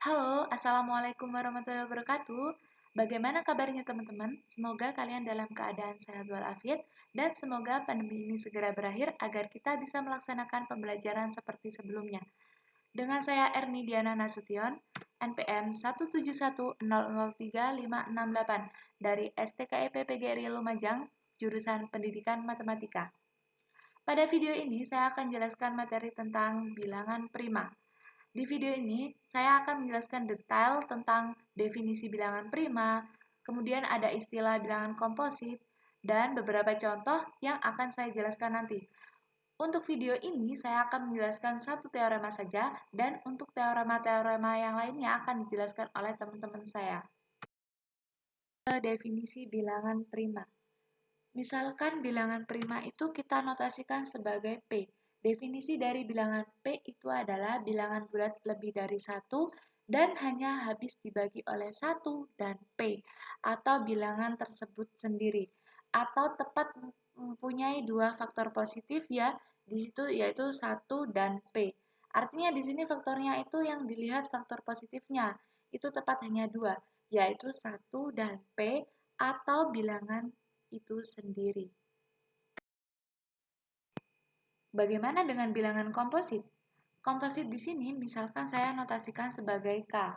Halo, Assalamualaikum warahmatullahi wabarakatuh. Bagaimana kabarnya teman-teman? Semoga kalian dalam keadaan sehat walafiat dan semoga pandemi ini segera berakhir agar kita bisa melaksanakan pembelajaran seperti sebelumnya. Dengan saya Erni Diana Nasution, NPM 171003568 dari STKIP PGRI Lumajang, jurusan Pendidikan Matematika. Pada video ini saya akan jelaskan materi tentang bilangan prima. Di video ini, saya akan menjelaskan detail tentang definisi bilangan prima, kemudian ada istilah bilangan komposit, dan beberapa contoh yang akan saya jelaskan nanti. Untuk video ini, saya akan menjelaskan satu teorema saja, dan untuk teorema-teorema yang lainnya akan dijelaskan oleh teman-teman saya. Definisi bilangan prima. Misalkan bilangan prima itu kita notasikan sebagai P. Definisi dari bilangan P itu adalah bilangan bulat lebih dari 1 dan hanya habis dibagi oleh 1 dan P, atau bilangan tersebut sendiri, atau tepat mempunyai dua faktor positif ya, di situ yaitu 1 dan P. Artinya di sini faktornya itu yang dilihat faktor positifnya, itu tepat hanya dua, yaitu 1 dan P, atau bilangan itu sendiri. Bagaimana dengan bilangan komposit? Komposit di sini misalkan saya notasikan sebagai K.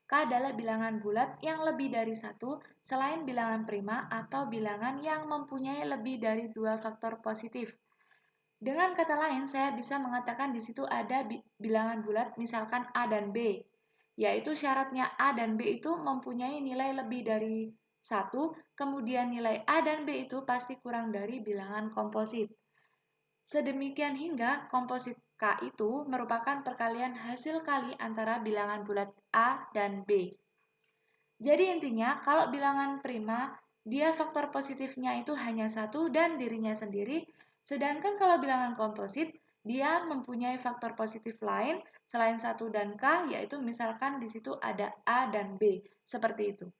K adalah bilangan bulat yang lebih dari satu selain bilangan prima atau bilangan yang mempunyai lebih dari dua faktor positif. Dengan kata lain, saya bisa mengatakan di situ ada bilangan bulat misalkan A dan B, yaitu syaratnya A dan B itu mempunyai nilai lebih dari 1, kemudian nilai A dan B itu pasti kurang dari bilangan komposit. Sedemikian hingga komposit K itu merupakan perkalian hasil kali antara bilangan bulat A dan B. Jadi intinya, kalau bilangan prima, dia faktor positifnya itu hanya satu dan dirinya sendiri, sedangkan kalau bilangan komposit, dia mempunyai faktor positif lain selain 1 dan K, yaitu misalkan di situ ada A dan B, seperti itu.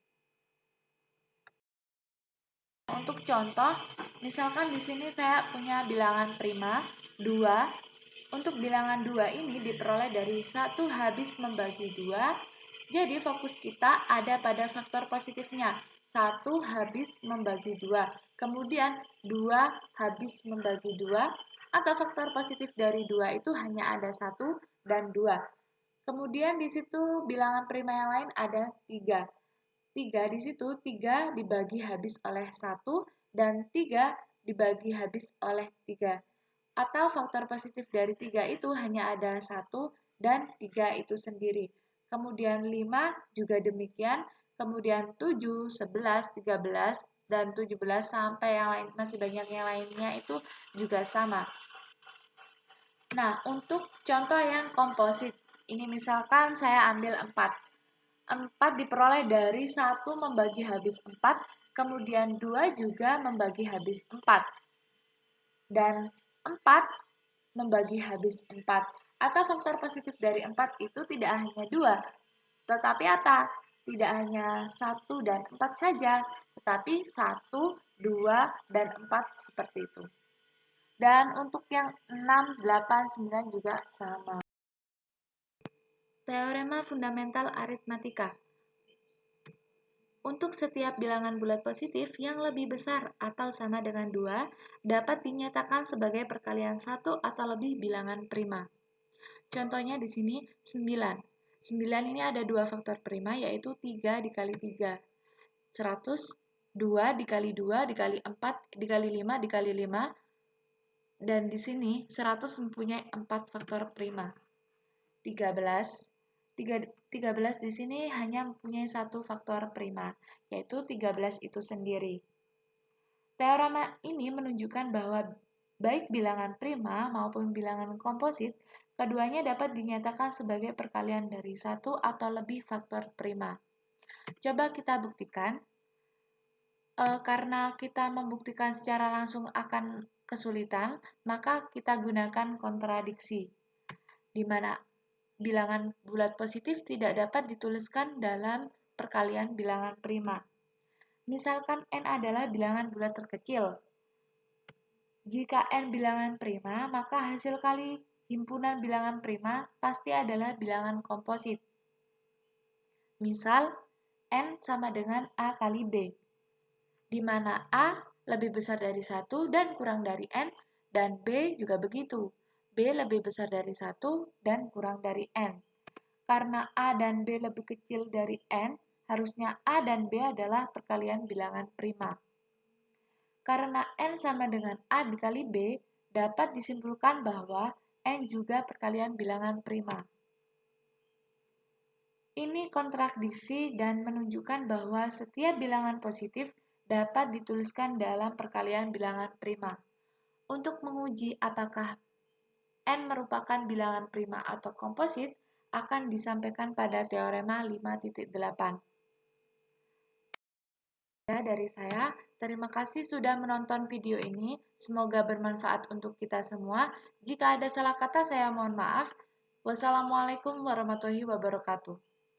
Untuk contoh, misalkan di sini saya punya bilangan prima 2. Untuk bilangan 2 ini diperoleh dari 1 habis membagi 2. Jadi fokus kita ada pada faktor positifnya. 1 habis membagi 2. Kemudian 2 habis membagi 2. Atau faktor positif dari 2 itu hanya ada 1 dan 2. Kemudian di situ bilangan prima yang lain ada 3. 3 di situ 3 dibagi habis oleh 1 dan 3 dibagi habis oleh 3. Atau faktor positif dari 3 itu hanya ada 1 dan 3 itu sendiri. Kemudian 5 juga demikian, kemudian 7, 11, 13, dan 17 sampai yang lain masih banyak yang lainnya itu juga sama. Nah, untuk contoh yang komposit, ini misalkan saya ambil 4. 4 diperoleh dari 1 membagi habis 4, kemudian 2 juga membagi habis 4. Dan 4 membagi habis 4. Atau faktor positif dari 4 itu tidak hanya 2, tetapi apa? Tidak hanya 1 dan 4 saja, tetapi 1, 2, dan 4 seperti itu. Dan untuk yang 6, 8, 9 juga sama. Teorema fundamental aritmatika. Untuk setiap bilangan bulat positif yang lebih besar atau sama dengan 2 dapat dinyatakan sebagai perkalian 1 atau lebih bilangan prima. Contohnya di sini 9. 9 ini ada dua faktor prima yaitu 3 dikali 3. 100, 2 dikali 2 dikali 4 dikali 5 dikali 5. Dan di sini 100 mempunyai 4 faktor prima. 13 di sini hanya mempunyai satu faktor prima, yaitu 13 itu sendiri. Teorema ini menunjukkan bahwa baik bilangan prima maupun bilangan komposit, keduanya dapat dinyatakan sebagai perkalian dari satu atau lebih faktor prima. Coba kita buktikan. Karena kita membuktikan secara langsung akan kesulitan, maka kita gunakan kontradiksi, di mana bilangan bulat positif tidak dapat dituliskan dalam perkalian bilangan prima. Misalkan n adalah bilangan bulat terkecil. Jika n bilangan prima, maka hasil kali himpunan bilangan prima pasti adalah bilangan komposit. Misal, N sama dengan A kali B, di mana A lebih besar dari 1 dan kurang dari N, dan B juga begitu. B lebih besar dari 1 dan kurang dari N. Karena A dan B lebih kecil dari N, harusnya A dan B adalah perkalian bilangan prima. Karena N sama dengan A dikali B, dapat disimpulkan bahwa N juga perkalian bilangan prima. Ini kontradiksi dan menunjukkan bahwa setiap bilangan positif dapat dituliskan dalam perkalian bilangan prima. Untuk menguji apakah N merupakan bilangan prima atau komposit, akan disampaikan pada teorema 5.8. Dari saya, terima kasih sudah menonton video ini. Semoga bermanfaat untuk kita semua. Jika ada salah kata, saya mohon maaf. Wassalamualaikum warahmatullahi wabarakatuh.